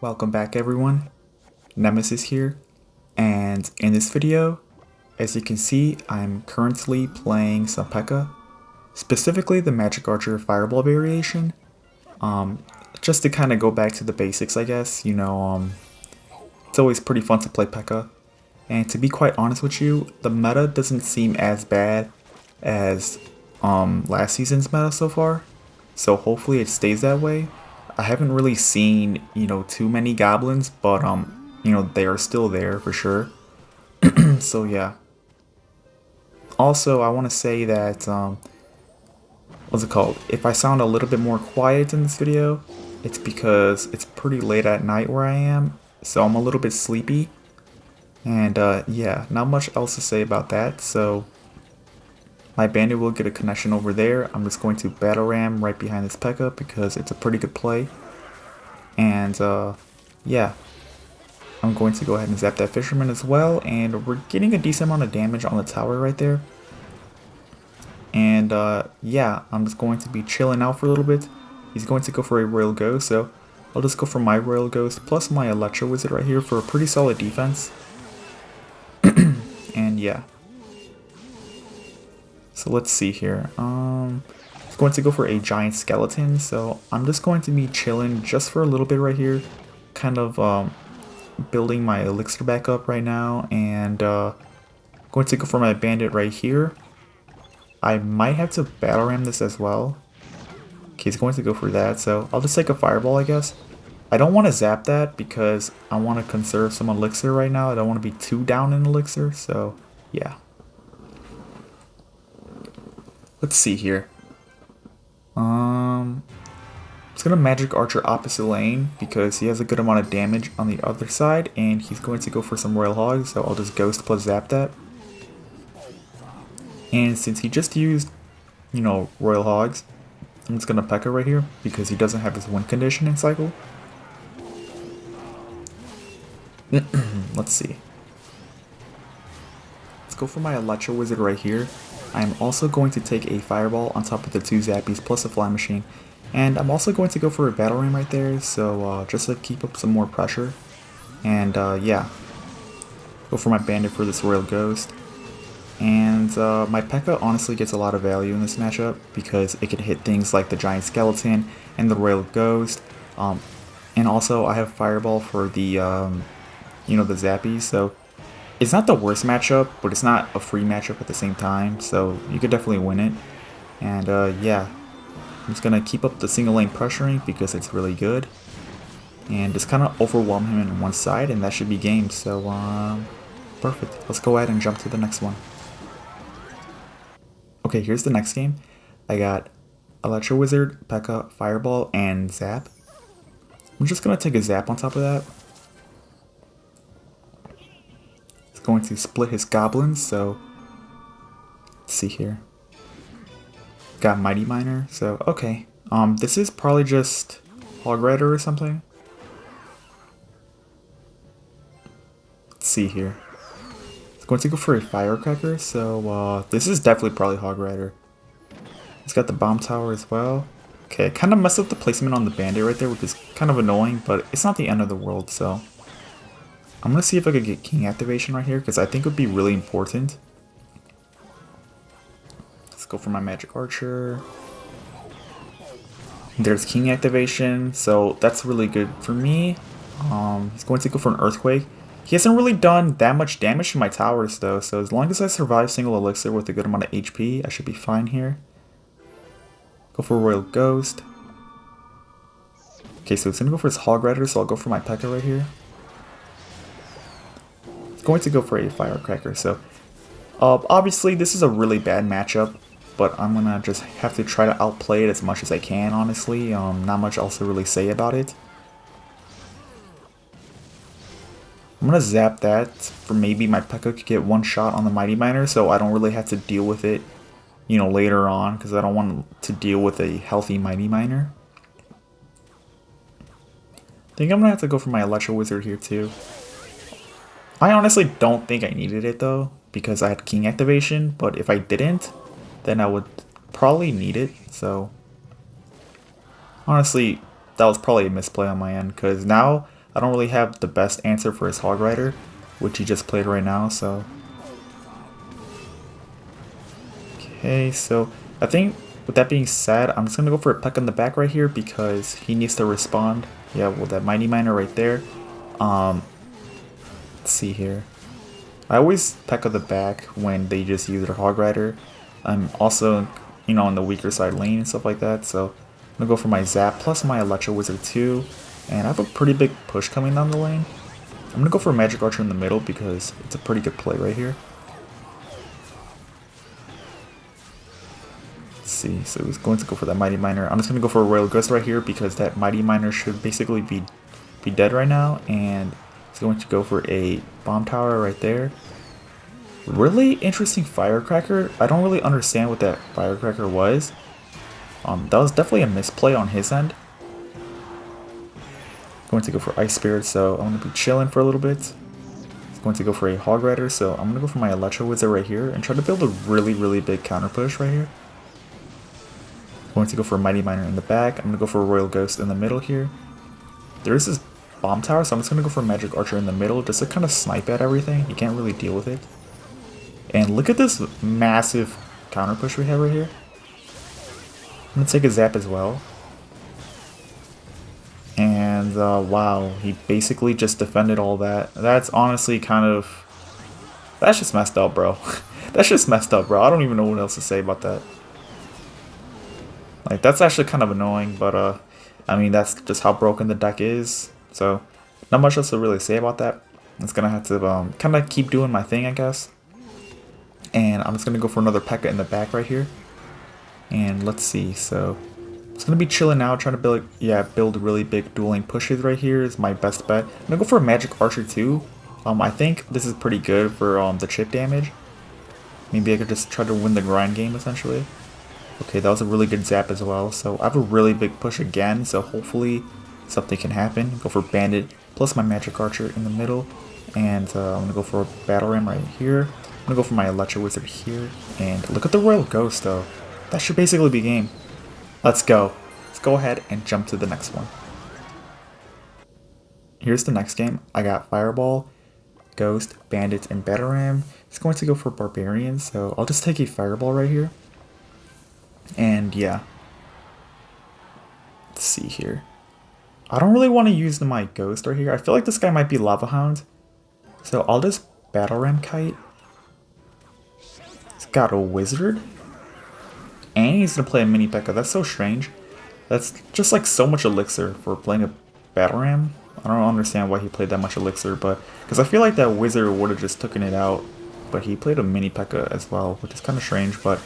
Welcome back everyone, Nemesis here, and in this video, as you can see, I'm currently playing some PEKKA, specifically the Magic Archer Fireball variation. Just to kind of go back to the basics, I guess, it's always pretty fun to play PEKKA, and to be quite honest with you, the meta doesn't seem as bad as last season's meta so far, so hopefully it stays that way. I haven't really seen, too many goblins, but, they are still there for sure. So yeah. Also, I want to say that, what's it called? If I sound a little bit more quiet in this video, it's because it's pretty late at night where I am, so I'm a little bit sleepy. And, yeah, not much else to say about that, so my bandit will get a connection over there. I'm just going to battle ram right behind this PEKKA because it's a pretty good play. And yeah, I'm going to go ahead and zap that fisherman as well. And we're getting a decent amount of damage on the tower right there. And yeah, I'm just going to be chilling out for a little bit. He's going to go for a Royal Ghost, so I'll just go for my Royal Ghost plus my Electro Wizard right here for a pretty solid defense. And yeah. So let's see here. I'm going to go for a giant skeleton, so I'm just going to be chilling just for a little bit right here, kind of building my elixir back up right now, and going to go for my bandit right here. I might have to battle ram this as well. Okay, he's going to go for that, so I'll just take a fireball, I guess. I don't want to zap that because I want to conserve some elixir right now. I don't want to be too down in elixir, so yeah. Let's see here. It's gonna Magic Archer opposite lane because he has a good amount of damage on the other side, and he's going to go for some Royal Hogs, so I'll just Ghost plus zap that. And since he just used, Royal Hogs, I'm just gonna PEKKA right here because he doesn't have his win conditioning cycle. Let's see. Let's go for my Electro Wizard right here. I'm also going to take a Fireball on top of the 2 Zappies plus a Fly Machine. And I'm also going to go for a Battle Ram right there, so just to keep up some more pressure. And yeah, go for my Bandit for this Royal Ghost. And my PEKKA honestly gets a lot of value in this matchup because it can hit things like the Giant Skeleton and the Royal Ghost. And also I have Fireball for the, the Zappies, so it's not the worst matchup, but it's not a free matchup at the same time, so you could definitely win it. And yeah, I'm just gonna keep up the single lane pressuring because it's really good, and just kind of overwhelm him in one side, and that should be game. So perfect. Let's go ahead and jump to the next one. Okay, here's the next game. I got Electro Wizard, PEKKA, Fireball, and Zap. I'm just gonna take a Zap on top of that. Going to split his goblins, so let's see here. Got Mighty Miner, so okay. This is probably just Hog Rider or something. Let's see here. It's going to go for a Firecracker, so this is definitely probably Hog Rider. It's got the Bomb Tower as well. Okay, kind of messed up the placement on the Bandit right there, which is kind of annoying, but it's not the end of the world, so I'm going to see if I could get King activation right here, because I think it would be really important. Let's go for my Magic Archer. There's King activation, so that's really good for me. He's going to go for an Earthquake. He hasn't really done that much damage to my towers though, so as long as I survive single elixir with a good amount of HP, I should be fine here. Go for Royal Ghost. Okay, so it's going to go for his Hog Rider, so I'll go for my PEKKA right here. Going to go for a Firecracker, so obviously this is a really bad matchup, but I'm gonna just have to try to outplay it as much as I can, honestly. Not much else to really say about it. I'm gonna zap that for maybe my PEKKA could get one shot on the Mighty Miner, so I don't really have to deal with it, later on, because I don't want to deal with a healthy Mighty Miner. I think I'm gonna have to go for my Electro Wizard here too. I honestly don't think I needed it though, because I had King activation, but if I didn't, then I would probably need it, so honestly, that was probably a misplay on my end, because now I don't really have the best answer for his Hog Rider, which he just played right now, so. Okay, so I think with that being said, I'm just going to go for a Pekka in the back right here because he needs to respond. Yeah, well, that Mighty Miner right there. Let's see here. I always Pekka the back when they just use their Hog Rider. I'm also, you know, on the weaker side lane and stuff like that, so I'm going to go for my Zap plus my Electro Wizard too. And I have a pretty big push coming down the lane. I'm going to go for a Magic Archer in the middle because it's a pretty good play right here. Let's see, so he's going to go for that Mighty Miner. I'm just going to go for a Royal Ghost right here because that Mighty Miner should basically be dead right now. And he's going to go for a Bomb Tower right there. Really interesting Firecracker. I don't really understand what that Firecracker was. That was definitely a misplay on his end. Going to go for Ice Spirit, so I'm going to be chilling for a little bit. He's going to go for a Hog Rider, so I'm going to go for my Electro Wizard right here and try to build a really big counter push right here. Going to go for a Mighty Miner in the back. I'm going to go for a Royal Ghost in the middle here. There is this Bomb Tower, so I'm just going to go for a Magic Archer in the middle just to kind of snipe at everything. You can't really deal with it. And look at this massive counter push we have right here. I'm going to take a Zap as well. And wow, he basically just defended all that. That's honestly kind of... That's just messed up, bro. That's just messed up, bro. I don't even know what else to say about that. Like, that's actually kind of annoying, but I mean, that's just how broken the deck is. So, not much else to really say about that. I'm just gonna have to kind of keep doing my thing, I guess. And I'm just gonna go for another Pekka in the back right here. And let's see, so it's gonna be chilling now, trying to build really big dueling pushes right here is my best bet. I'm gonna go for a Magic Archer too. I think this is pretty good for the chip damage. Maybe I could just try to win the grind game essentially. Okay, that was a really good Zap as well. So I have a really big push again, so hopefully something can happen. Go for Bandit plus my Magic Archer in the middle. And I'm going to go for a Battle Ram right here. I'm going to go for my Electro Wizard here. And look at the Royal Ghost though. That should basically be game. Let's go. Let's go ahead and jump to the next one. Here's the next game. I got Fireball, Ghost, Bandit, and Battle Ram. It's going to go for Barbarians, so I'll just take a Fireball right here. And yeah, let's see here. I don't really want to use my Ghost right here. I feel like this guy might be Lava Hound. So I'll just Battle Ram Kite. He's got a Wizard. And he's going to play a Mini P.E.K.K.A. That's so strange. That's just like so much Elixir for playing a Battle Ram. I don't understand why he played that much Elixir, but because I feel like that Wizard would have just taken it out. But he played a Mini P.E.K.K.A. as well, which is kind of strange, but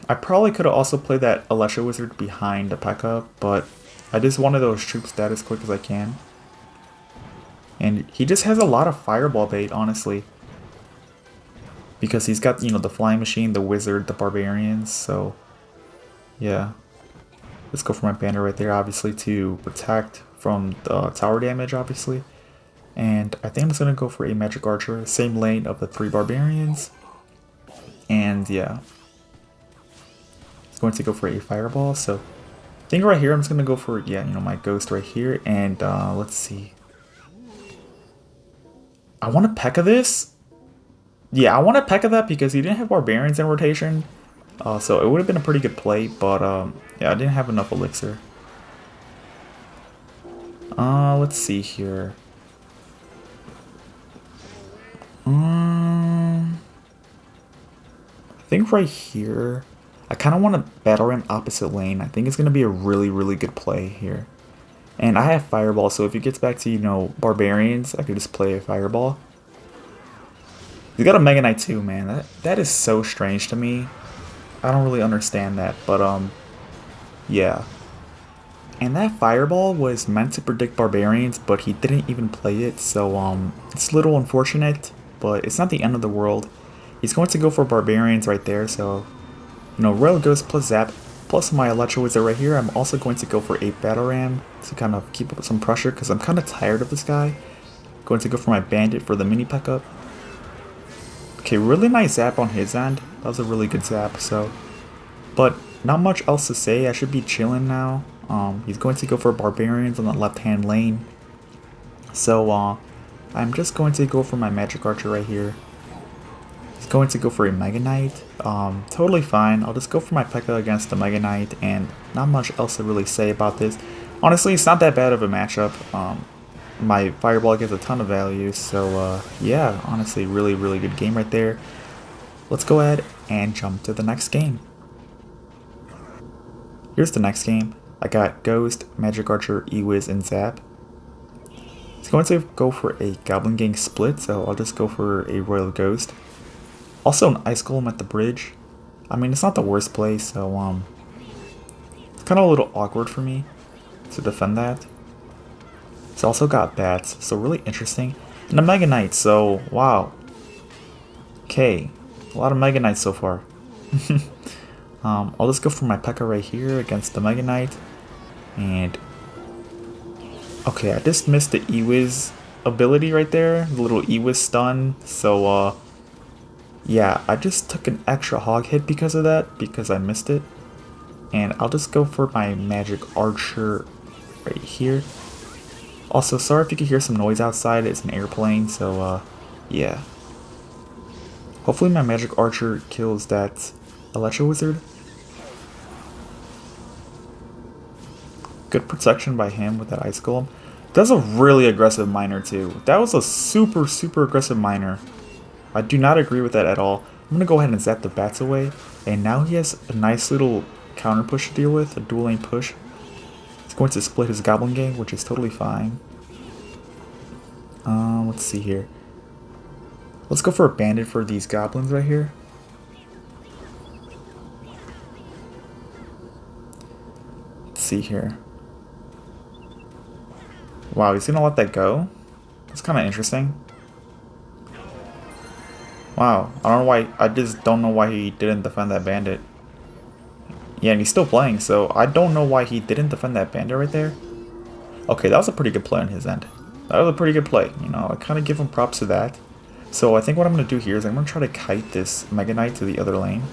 I probably could have also played that Electro Wizard behind the P.E.K.K.A, but I just wanted those troops dead as quick as I can. And he just has a lot of Fireball bait, honestly. Because he's got, you know, the Flying Machine, the Wizard, the Barbarians, so yeah. Let's go for my banner right there, obviously, to protect from the tower damage, obviously. And I think I'm just going to go for a Magic Archer, same lane of the 3 Barbarians. And yeah. Going to go for a Fireball, so I think right here I'm just going to go for, yeah, you know, my Ghost right here, and let's see. I want to P.E.K.K.A this. Yeah, I want to P.E.K.K.A that because he didn't have Barbarians in rotation, so it would have been a pretty good play, but yeah, I didn't have enough Elixir. Let's see here. I think right here I kind of want to Battle Ram opposite lane. I think it's going to be a really good play here. And I have Fireball, so if he gets back to, you know, Barbarians, I could just play a Fireball. He's got a Mega Knight too, man. That is so strange to me. I don't really understand that, but yeah. And that Fireball was meant to predict Barbarians, but he didn't even play it, so it's a little unfortunate, but it's not the end of the world. He's going to go for Barbarians right there, so you know, Royal Ghost plus Zap plus my Electro Wizard right here. I'm also going to go for a Battle Ram to kind of keep up some pressure because I'm kind of tired of this guy. Going to go for my Bandit for the Mini P.E.K.K.A. Okay, really nice Zap on his end. That was a really good Zap, so. But not much else to say. I should be chilling now. He's going to go for barbarians on the left hand lane. So I'm just going to go for my magic archer right here. He's going to go for a Mega Knight. Totally fine. I'll just go for my P.E.K.K.A against the Mega Knight, and not much else to really say about this. Honestly, it's not that bad of a matchup. My Fireball gives a ton of value, so yeah, honestly, really good game right there. Let's go ahead and jump to the next game. Here's the next game. I got Ghost, Magic Archer, E-Wiz, and Zap. He's going to go for a Goblin Gang split, so I'll just go for a Royal Ghost. Also an Ice Golem at the bridge. I mean, it's not the worst play, so it's kind of a little awkward for me to defend that. It's also got bats, so really interesting. And a Mega Knight, so wow. Okay, a lot of Mega Knights so far. I'll just go for my P.E.K.K.A right here against the Mega Knight. And okay, I just missed the E-Wiz ability right there, the little E-Wiz stun. So yeah, I just took an extra hog hit because of that, because I missed it. And I'll just go for my Magic Archer right here. Also, sorry if you can hear some noise outside, it's an airplane, so yeah. Hopefully my Magic Archer kills that Electro Wizard. Good protection by him with that Ice Golem. That's a really aggressive miner too. That was a super aggressive miner. I do not agree with that at all. I'm going to go ahead and zap the bats away. And now he has a nice little counter push to deal with, a dual lane push. He's going to split his Goblin Gang, which is totally fine. Let's see here. Let's go for a bandit for these goblins right here. Let's see here. Wow, he's gonna let that go? That's kind of interesting. Wow, I don't know why, I just don't know why he didn't defend that bandit. Yeah, and he's still playing, so I don't know why he didn't defend that bandit right there. Okay, that was a pretty good play on his end. That was a pretty good play, you know, I kind of give him props to that. So I think what I'm going to do here is I'm going to try to kite this Mega Knight to the other lane.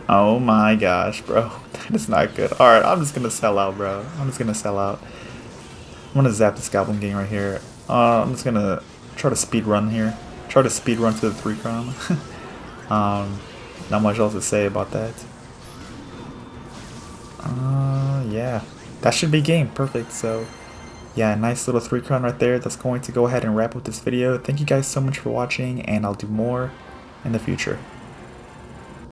Oh my gosh, bro. That is not good. Alright, I'm just going to sell out, bro. I'm just going to sell out. I'm going to zap this Goblin Gang right here. I'm just going to try to speed run here. Try to speed run to the 3 crown. Not much else to say about that. Yeah. That should be game. Perfect. So, yeah, nice little 3 crown right there. That's going to go ahead and wrap up this video. Thank you guys so much for watching, and I'll do more in the future.